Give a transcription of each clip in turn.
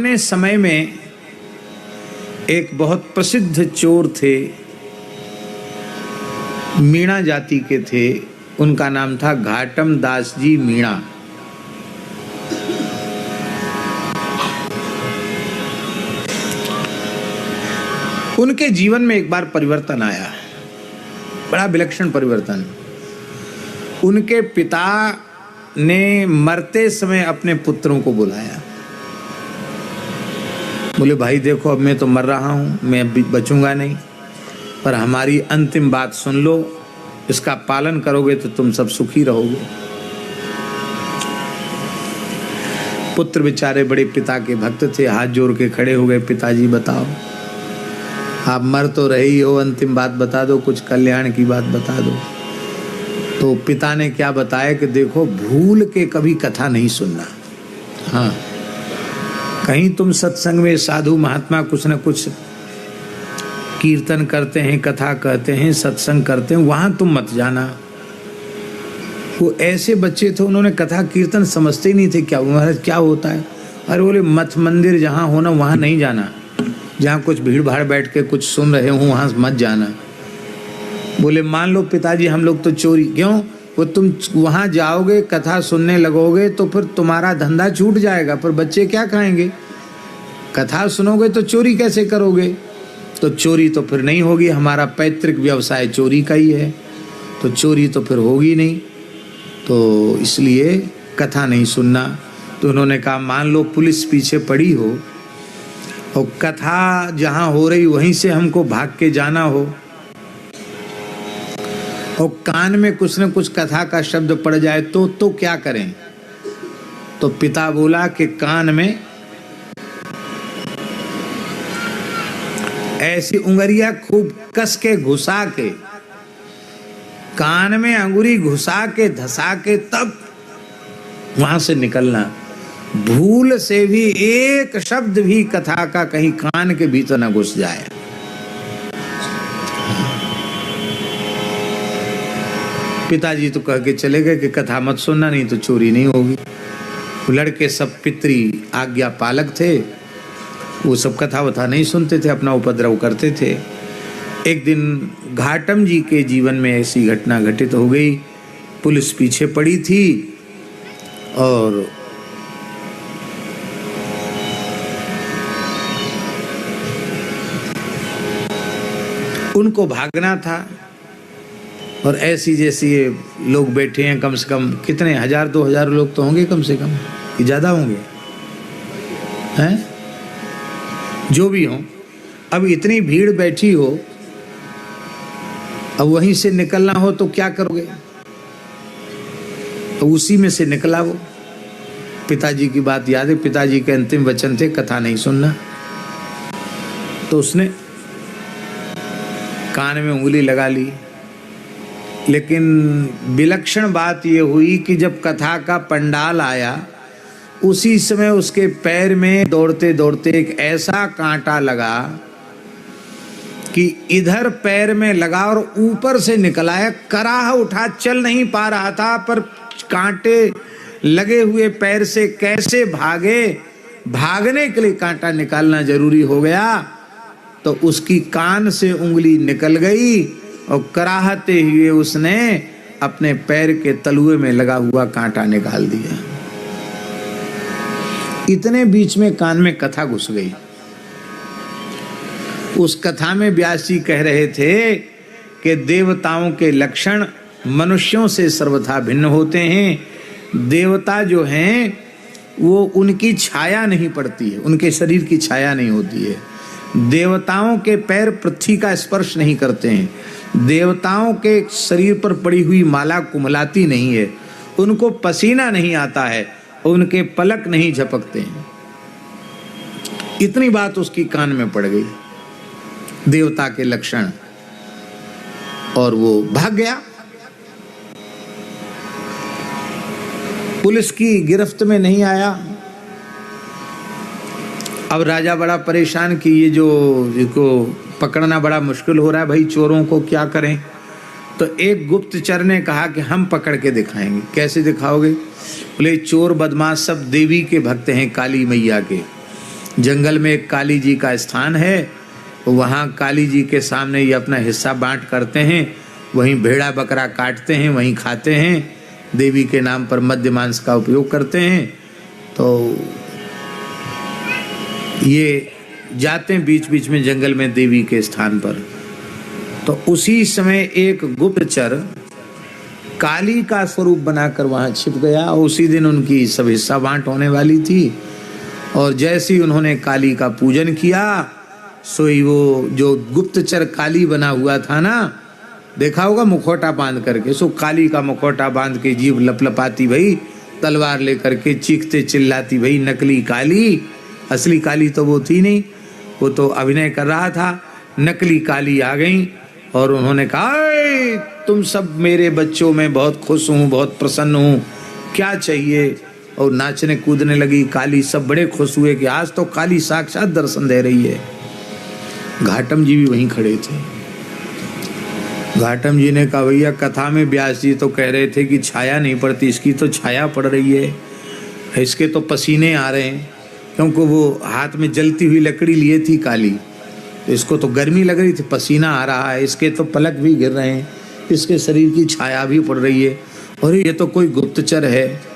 पुराने समय में एक बहुत प्रसिद्ध चोर थे, मीणा जाति के थे। उनका नाम था घाटम दास जी मीणा। उनके जीवन में एक बार परिवर्तन आया, बड़ा विलक्षण परिवर्तन। उनके पिता ने मरते समय अपने पुत्रों को बुलाया, बोले भाई देखो अब मैं तो मर रहा हूं, मैं अब बचूंगा नहीं, पर हमारी अंतिम बात सुन लो, इसका पालन करोगे तो तुम सब सुखी रहोगे। पुत्र बेचारे बड़े पिता के भक्त थे, हाथ जोड़ के खड़े हो गए, पिताजी बताओ, आप मर तो रही हो, अंतिम बात बता दो, कुछ कल्याण की बात बता दो। तो पिता ने क्या बताया कि देखो भूल के कभी कथा नहीं सुनना। हाँ, कहीं तुम सत्संग में साधु महात्मा कुछ न कुछ कीर्तन करते हैं, कथा कहते हैं, सत्संग करते हैं, वहां तुम मत जाना। वो ऐसे बच्चे थे, उन्होंने कथा कीर्तन समझते ही नहीं थे क्या महाराज क्या होता है। अरे बोले मठ मंदिर जहाँ हो ना वहाँ नहीं जाना, जहाँ कुछ भीड़ भाड़ बैठ के कुछ सुन रहे हो वहाँ मत जाना। बोले मान लो पिताजी हम लोग तो चोरी, क्यों? वो तुम वहाँ जाओगे कथा सुनने लगोगे तो फिर तुम्हारा धंधा छूट जाएगा, पर बच्चे क्या खाएंगे? कथा सुनोगे तो चोरी कैसे करोगे? तो चोरी तो फिर नहीं होगी, हमारा पैतृक व्यवसाय चोरी का ही है, तो चोरी तो फिर होगी नहीं, तो इसलिए कथा नहीं सुनना। तो उन्होंने कहा मान लो पुलिस पीछे पड़ी हो और कथा जहाँ हो रही वहीं से हमको भाग के जाना हो और कान में कुछ न कुछ कथा का शब्द पड़ जाए तो क्या करें? तो पिता बोला कि कान में ऐसी उंगलियां खूब कस के घुसा के, कान में अंगुरी घुसा के धसा के तब वहां से निकलना। भूल से भी एक शब्द भी कथा का कहीं कान के भीतर न घुस जाए। पिताजी तो कह के चले गए कि कथा मत सुनना, नहीं तो चोरी नहीं होगी। लड़के सब पितरी आज्ञा पालक थे, वो सब कथा वथा नहीं सुनते थे, अपना उपद्रव करते थे। एक दिन घाटम जी के जीवन में ऐसी घटना घटित हो गई, पुलिस पीछे पड़ी थी और उनको भागना था और ऐसी जैसी ये लोग बैठे हैं, कम से कम कितने 1000-2000 लोग तो होंगे कम से कम, कि ज्यादा होंगे हैं, जो भी हो। अब इतनी भीड़ बैठी हो, अब वहीं से निकलना हो तो क्या करोगे? तो उसी में से निकला वो। पिताजी की बात याद है, पिताजी के अंतिम वचन थे कथा नहीं सुनना। तो उसने कान में उंगली लगा ली, लेकिन विलक्षण बात यह हुई कि जब कथा का पंडाल आया उसी समय उसके पैर में दौड़ते दौड़ते एक ऐसा कांटा लगा कि इधर पैर में लगा और ऊपर से निकल आया। कराह उठा, चल नहीं पा रहा था, पर कांटे लगे हुए पैर से कैसे भागे, भागने के लिए कांटा निकालना जरूरी हो गया। तो उसकी कान से उंगली निकल गई और कराहते हुए उसने अपने पैर के तलुए में लगा हुआ कांटा निकाल दिया। इतने बीच में कान में कथा घुस गई। उस कथा में व्यास जी कह रहे थे कि देवताओं के लक्षण मनुष्यों से सर्वथा भिन्न होते हैं। देवता जो हैं वो उनकी छाया नहीं पड़ती है, उनके शरीर की छाया नहीं होती है। देवताओं के पैर पृथ्वी का स्पर्श नहीं करते हैं। देवताओं के शरीर पर पड़ी हुई माला कुमलाती नहीं है, उनको पसीना नहीं आता है, उनके पलक नहीं झपकते हैं। इतनी बात उसकी कान में पड़ गई, देवता के लक्षण, और वो भाग गया। पुलिस की गिरफ्त में नहीं आया। अब राजा बड़ा परेशान कि ये जो इसको पकड़ना बड़ा मुश्किल हो रहा है, भाई चोरों को क्या करें? तो एक गुप्तचर ने कहा कि हम पकड़ के दिखाएंगे। कैसे दिखाओगे? बोले चोर बदमाश सब देवी के भक्त हैं, काली मैया के, जंगल में एक काली जी का स्थान है, वहाँ काली जी के सामने ये अपना हिस्सा बांट करते हैं, वहीं भेड़ा बकरा काटते हैं, वहीं खाते हैं, देवी के नाम पर मद्य मांस का उपयोग करते हैं। तो ये जाते हैं बीच बीच में जंगल में देवी के स्थान पर। तो उसी समय एक गुप्तचर काली का स्वरूप बनाकर वहाँ छिप गया। उसी दिन उनकी सब हिस्सा बांट होने वाली थी, और जैसे ही उन्होंने काली का पूजन किया, सोई वो जो गुप्तचर काली बना हुआ था ना, देखा होगा मुखौटा बांध करके, सो काली का मुखौटा बांध के जीभ लपलपाती भई, तलवार लेकर के चीखते चिल्लाती भई, नकली काली। असली काली तो वो थी नहीं, वो तो अभिनय कर रहा था। नकली काली आ गई और उन्होंने कहा, तुम सब मेरे बच्चों में बहुत खुश हूँ, बहुत प्रसन्न हूँ, क्या चाहिए? और नाचने कूदने लगी काली। सब बड़े खुश हुए कि आज तो काली साक्षात दर्शन दे रही है। घाटम जी भी वहीं खड़े थे। घाटम जी ने कहा, भैया कथा में व्यास जी तो कह रहे थे कि छाया नहीं पड़ती, इसकी तो छाया पड़ रही है, इसके तो पसीने आ रहे हैं, क्योंकि वो हाथ में जलती हुई लकड़ी लिए थी काली, तो इसको तो गर्मी लग रही थी, पसीना आ रहा है, इसके तो पलक भी गिर रहे हैं, इसके शरीर की छाया भी पड़ रही है, और ये तो कोई गुप्तचर है।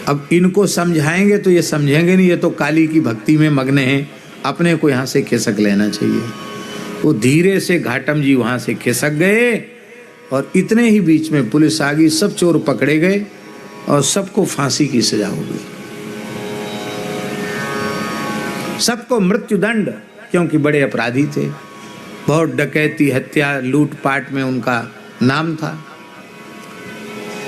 अब इनको समझाएंगे तो ये समझेंगे नहीं, ये तो काली की भक्ति में मग्न हैं, अपने को यहाँ से खिसक लेना चाहिए। वो धीरे से घाटम जी वहाँ से खिसक गए, और इतने ही बीच में पुलिस आ गई, सब चोर पकड़े गए और सबको फांसी की सजा हो गई, सबको मृत्युदंड, क्योंकि बड़े अपराधी थे, बहुत डकैती हत्या लूटपाट में उनका नाम था।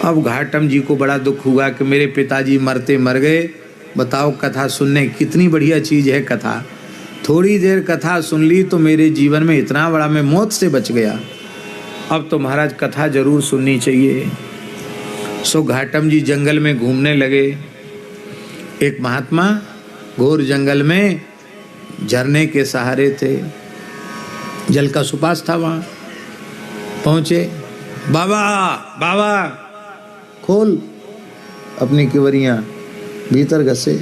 अब घाटम जी को बड़ा दुख हुआ कि मेरे पिताजी मरते मर गए। बताओ, कथा सुनने कितनी बढ़िया चीज़ है कथा, थोड़ी देर कथा सुन ली तो मेरे जीवन में इतना बड़ा, मैं मौत से बच गया। अब तो महाराज कथा जरूर सुननी चाहिए। सो घाटम जी जंगल में घूमने लगे। एक महात्मा घोर जंगल में झरने के सहारे थे, जल का सुपास था, वहाँ पहुँचे। बाबा बाबा खोल अपनी किवरियाँ, भीतर घसे।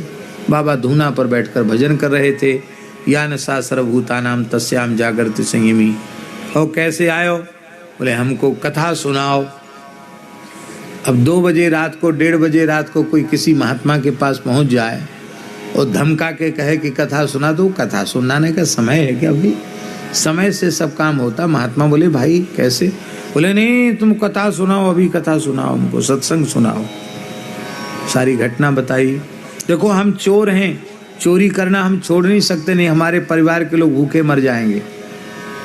बाबा धूना पर बैठकर भजन कर रहे थे। यान सा सर्वभूतानाम तस्याम जागृति संयमी। और कैसे आयो? बोले हमको कथा सुनाओ। अब 2 बजे रात को, 1:30 बजे रात को कोई किसी महात्मा के पास पहुंच जाए और धमका के कहे कि कथा सुना दो, कथा सुनाने का समय है क्या? अभी समय से सब काम होता। महात्मा बोले भाई कैसे? बोले नहीं, तुम कथा सुनाओ, अभी कथा सुनाओ, हमको सत्संग सुनाओ। सारी घटना बताई। देखो हम चोर हैं, चोरी करना हम छोड़ नहीं सकते, नहीं हमारे परिवार के लोग भूखे मर जाएंगे,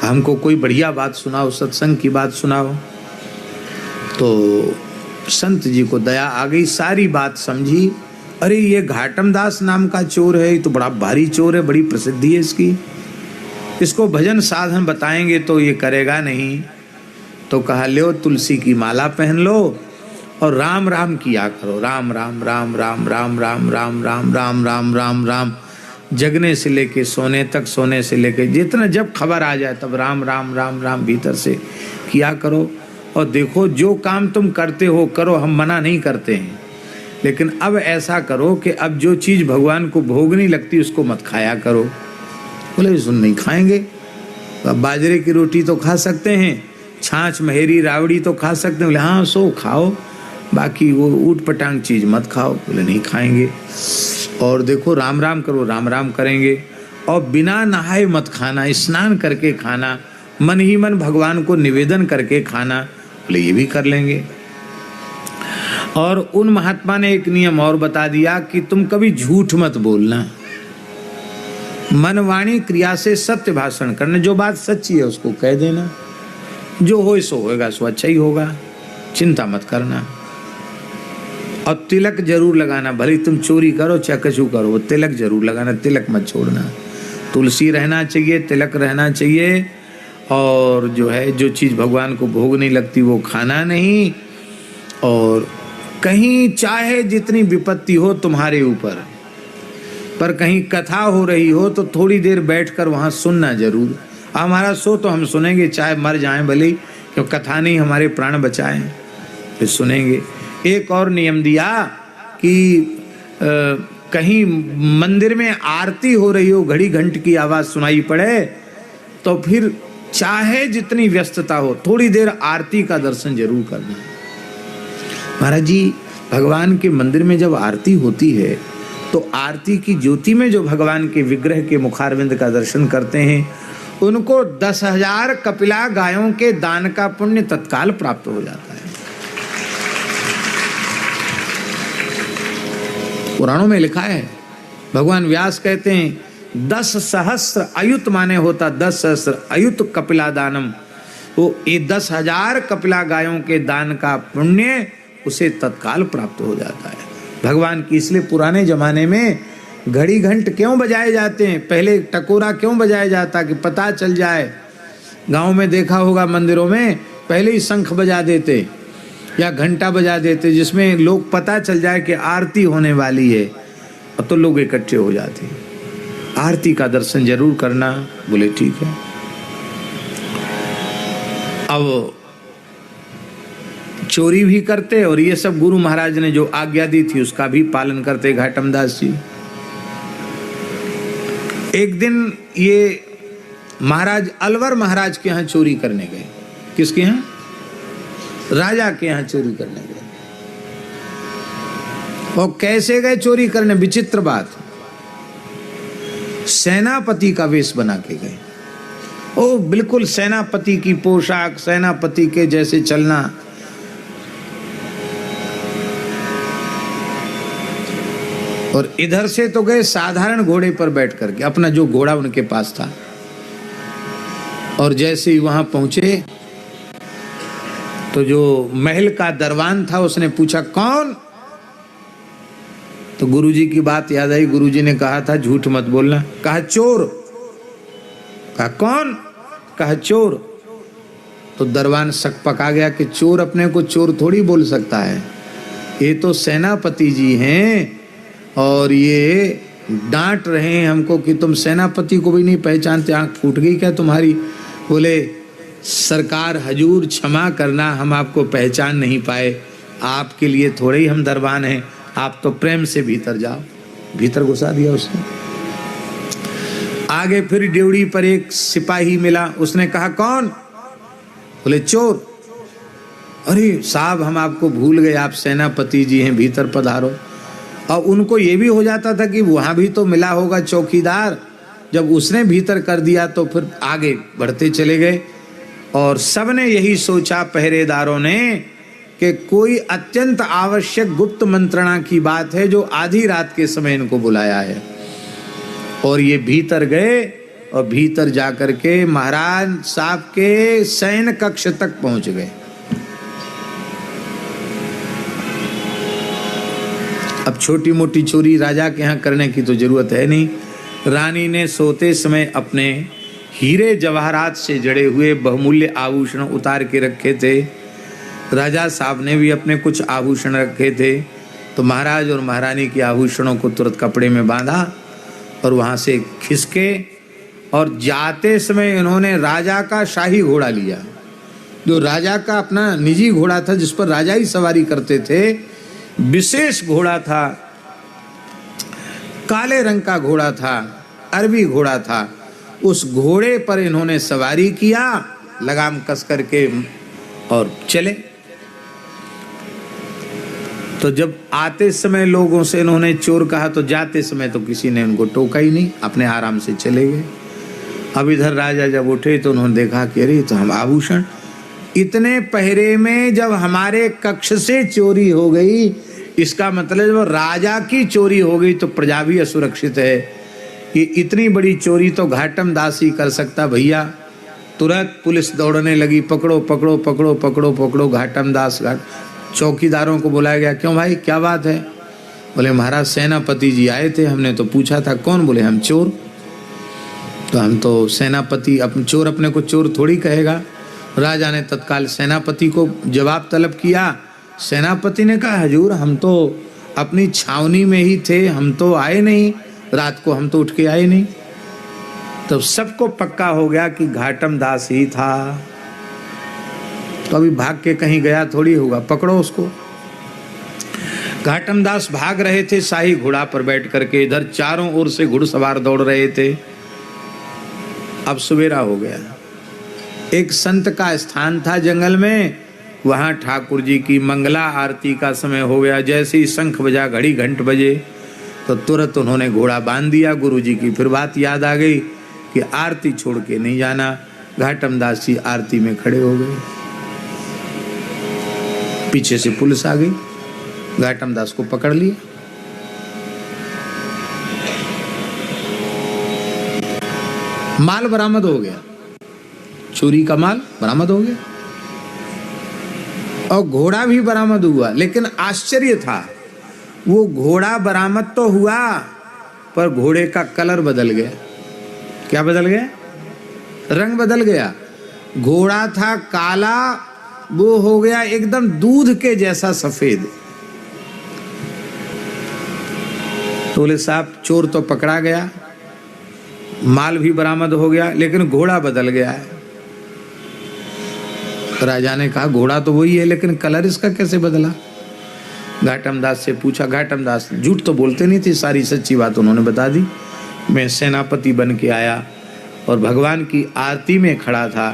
हमको कोई बढ़िया बात सुनाओ, सत्संग की बात सुनाओ। तो संत जी को दया आ गई, सारी बात समझी। अरे ये घाटम दास नाम का चोर है, ये तो बड़ा भारी चोर है, बड़ी प्रसिद्धि है इसकी, इसको भजन साधन बताएंगे तो ये करेगा नहीं। तो कहा लो तुलसी की माला पहन लो और राम राम किया करो, राम राम राम राम राम राम राम राम राम राम राम राम, जगने से लेके सोने तक, सोने से लेके जितना जब खबर आ जाए तब राम राम राम राम भीतर से किया करो। और देखो जो काम तुम करते हो करो, हम मना नहीं करते हैं, लेकिन अब ऐसा करो कि अब जो चीज़ भगवान को भोग नहीं लगती उसको मत खाया करो। बोले सुन नहीं खाएंगे, अब बाजरे की रोटी तो खा सकते हैं, छाछ महेरी रावड़ी तो खा सकते हैं। बोले हाँ सो खाओ, बाकी वो ऊट पटांग चीज़ मत खाओ। बोले नहीं खाएंगे। और देखो राम राम करो, राम राम करेंगे। और बिना नहाए मत खाना, स्नान करके खाना, मन ही मन भगवान को निवेदन करके खाना। बोले ये भी कर लेंगे। और उन महात्मा ने एक नियम और बता दिया कि तुम कभी झूठ मत बोलना, मन वाणी क्रिया से सत्य भाषण करना, जो बात सच्ची है उसको कह देना, जो हो सो होगा, सो अच्छा ही होगा, चिंता मत करना। और तिलक जरूर लगाना, भले तुम चोरी करो चाहे कछु करो, वो तिलक जरूर लगाना, तिलक मत छोड़ना। तुलसी रहना चाहिए, तिलक रहना चाहिए। और जो है जो चीज़ भगवान को भोग नहीं लगती वो खाना नहीं। और कहीं चाहे जितनी विपत्ति हो तुम्हारे ऊपर, पर कहीं कथा हो रही हो तो थोड़ी देर बैठकर वहाँ सुनना जरूर। हमारा सो तो हम सुनेंगे, चाहे मर जाएं भले, क्यों कथा नहीं हमारे प्राण बचाएं, फिर सुनेंगे। एक और नियम दिया कि कहीं मंदिर में आरती हो रही हो, घड़ी घंट की आवाज सुनाई पड़े, तो फिर चाहे जितनी व्यस्तता हो थोड़ी देर आरती का दर्शन जरूर करना। महाराज जी, भगवान के मंदिर में जब आरती होती है तो आरती की ज्योति में जो भगवान के विग्रह के मुखारविंद का दर्शन करते हैं उनको 10,000 कपिला गायों के दान का पुण्य तत्काल प्राप्त हो जाता है। पुराणों में लिखा है, भगवान व्यास कहते हैं 10 सहस्त्र अयुत माने होता 10 सहस्त्र अयुत कपिला दानम, वो ये 10,000 कपिला गायों के दान का पुण्य उसे तत्काल प्राप्त हो जाता है भगवान की। इसलिए पुराने जमाने में घड़ी घंट क्यों बजाए जाते हैं, पहले टकोरा क्यों बजाया जाता कि पता चल जाए। गांव में देखा होगा मंदिरों में पहले ही शंख बजा देते या घंटा बजा देते, जिसमें लोग पता चल जाए कि आरती होने वाली है, अब तो लोग इकट्ठे हो जाते हैं। आरती का दर्शन जरूर करना। बोले ठीक है। अब चोरी भी करते और ये सब गुरु महाराज ने जो आज्ञा दी थी उसका भी पालन करते घाटम दास जी। एक दिन ये महाराज अलवर महाराज के यहाँ चोरी करने गए। किसके यहाँ? राजा के यहाँ चोरी करने गए। और कैसे गए चोरी करने? विचित्र बात, सेनापति का वेश बना के गए। ओ बिल्कुल सेनापति की पोशाक, सेनापति के जैसे चलना। और इधर से तो गए साधारण घोड़े पर बैठ करके, अपना जो घोड़ा उनके पास था। और जैसे ही वहां पहुंचे तो जो महल का दरबान था उसने पूछा कौन? तो गुरुजी की बात याद आई। गुरुजी ने कहा था झूठ मत बोलना। कहा चोर। कहा कौन? कहा चोर। तो दरबान शक पका गया कि चोर अपने को चोर थोड़ी बोल सकता है, ये तो सेनापति जी हैं और ये डांट रहे हैं हमको कि तुम सेनापति को भी नहीं पहचानते, आंख फूट गई क्या तुम्हारी? बोले सरकार हजूर क्षमा करना, हम आपको पहचान नहीं पाए, आपके लिए थोड़े ही हम दरबान हैं, आप तो प्रेम से भीतर जाओ। भीतर घुसा दिया उसने। आगे फिर ड्योढ़ी पर एक सिपाही मिला, उसने कहा कौन? बोले चोर। अरे साहब हम आपको भूल गए, आप सेनापति जी हैं, भीतर पधारो। और उनको ये भी हो जाता था कि वहां भी तो मिला होगा चौकीदार, जब उसने भीतर कर दिया तो फिर आगे बढ़ते चले गए। और सबने यही सोचा पहरेदारों ने कि कोई अत्यंत आवश्यक गुप्त मंत्रणा की बात है जो आधी रात के समय इनको बुलाया है। और ये भीतर गए और भीतर जाकर के महाराज साहब के शयन कक्ष तक पहुंच गए। अब छोटी मोटी चोरी राजा के यहाँ करने की तो जरूरत है नहीं। रानी ने सोते समय अपने हीरे जवाहरात से जड़े हुए बहुमूल्य आभूषण उतार के रखे थे। राजा साहब ने भी अपने कुछ आभूषण रखे थे। तो महाराज और महारानी के आभूषणों को तुरंत कपड़े में बांधा और वहाँ से खिसके और जाते समय इन्होंने राजा का शाही घोड़ा लिया, जो राजा का अपना निजी घोड़ा था जिस पर राजा ही सवारी करते थे। विशेष घोड़ा था, काले रंग का घोड़ा था, अरबी घोड़ा था। उस घोड़े पर इन्होंने सवारी किया, लगाम कस करके और चले। तो जब आते समय लोगों से इन्होंने चोर कहा तो जाते समय तो किसी ने उनको टोका ही नहीं, अपने आराम से चले गए। अब इधर राजा जब उठे तो उन्होंने देखा कि अरे तो हम आभूषण इतने पहरे में जब हमारे कक्ष से चोरी हो गई, इसका मतलब राजा की चोरी हो गई तो प्रजा भी असुरक्षित है। कि इतनी बड़ी चोरी तो घाटम दास ही कर सकता भैया। तुरंत पुलिस दौड़ने लगी, पकड़ो पकड़ो पकड़ो पकड़ो पकड़ो घाटम दास। चौकीदारों को बुलाया गया, क्यों भाई क्या बात है? बोले महाराज सेनापति जी आए थे, हमने तो पूछा था कौन? बोले हम चोर। तो हम तो सेनापति, अब चोर अपने को चोर थोड़ी कहेगा। राजा ने तत्काल सेनापति को जवाब तलब किया। सेनापति ने कहा हजूर हम तो अपनी छावनी में ही थे, हम तो आए नहीं, रात को हम तो उठ के आए नहीं। तो सबको पक्का हो गया कि घाटम दास ही था। तो अभी भाग के कहीं गया थोड़ी होगा, पकड़ो उसको। घाटम दास भाग रहे थे शाही घोड़ा पर बैठ करके, इधर चारों ओर से घुड़सवार दौड़ रहे थे। अब सवेरा हो गया। एक संत का स्थान था जंगल में, वहां ठाकुर जी की मंगला आरती का समय हो गया। जैसे ही शंख बजा, घड़ी घंट बजे, तो तुरंत उन्होंने घोड़ा बांध दिया। गुरु जी की फिर बात याद आ गई कि आरती छोड़ के नहीं जाना। घाटम दास जी आरती में खड़े हो गए। पीछे से पुलिस आ गई, घाटम दास को पकड़ लिया। माल बरामद हो गया, चोरी का माल बरामद हो गया और घोड़ा भी बरामद हुआ। लेकिन आश्चर्य था, वो घोड़ा बरामद तो हुआ पर घोड़े का कलर बदल गया। क्या बदल गया? रंग बदल गया। घोड़ा था काला, वो हो गया एकदम दूध के जैसा सफेद। तो बोले साहब, चोर तो पकड़ा गया, माल भी बरामद हो गया, लेकिन घोड़ा बदल गया है। राजा ने कहा घोड़ा तो वही है, लेकिन कलर इसका कैसे बदला? घाटम दास से पूछा। घाटम दास झूठ तो बोलते नहीं थे, सारी सच्ची बात उन्होंने बता दी। मैं सेनापति बन के आया और भगवान की आरती में खड़ा था,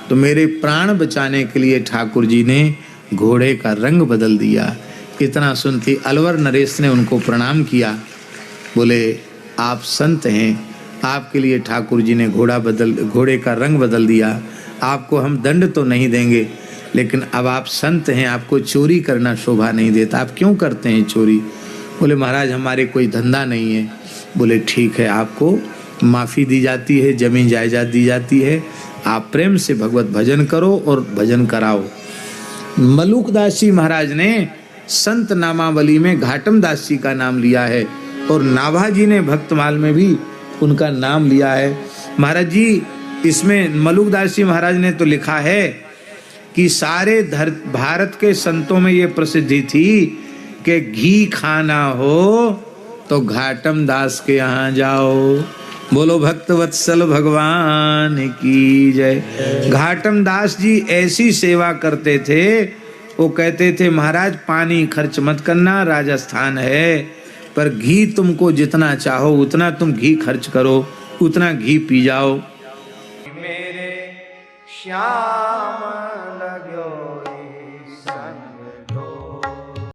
तो मेरे प्राण बचाने के लिए ठाकुर जी ने घोड़े का रंग बदल दिया। इतना सुनती अलवर नरेश ने उनको प्रणाम किया। बोले आप संत हैं, आपके लिए ठाकुर जी ने घोड़े का रंग बदल दिया। आपको हम दंड तो नहीं देंगे, लेकिन अब आप संत हैं, आपको चोरी करना शोभा नहीं देता। आप क्यों करते हैं चोरी? बोले महाराज हमारे कोई धंधा नहीं है। बोले ठीक है, आपको माफ़ी दी जाती है, जमीन जायदाद दी जाती है, आप प्रेम से भगवत भजन करो और भजन कराओ। मलुकदास जी महाराज ने संत नामावली में घाटम दास जी का नाम लिया है और नाभाजी ने भक्तमाल में भी उनका नाम लिया है। महाराज जी इसमें मलुकदास जी महाराज ने तो लिखा है कि सारे भारत के संतों में ये प्रसिद्धि थी कि घी खाना हो तो घाटम दास के यहाँ जाओ। बोलो भक्त वत्सल भगवान की जय। घाटम दास जी ऐसी सेवा करते थे, वो कहते थे महाराज पानी खर्च मत करना, राजस्थान है, पर घी तुमको जितना चाहो उतना तुम घी खर्च करो, उतना घी पी जाओ। मेरे श्याम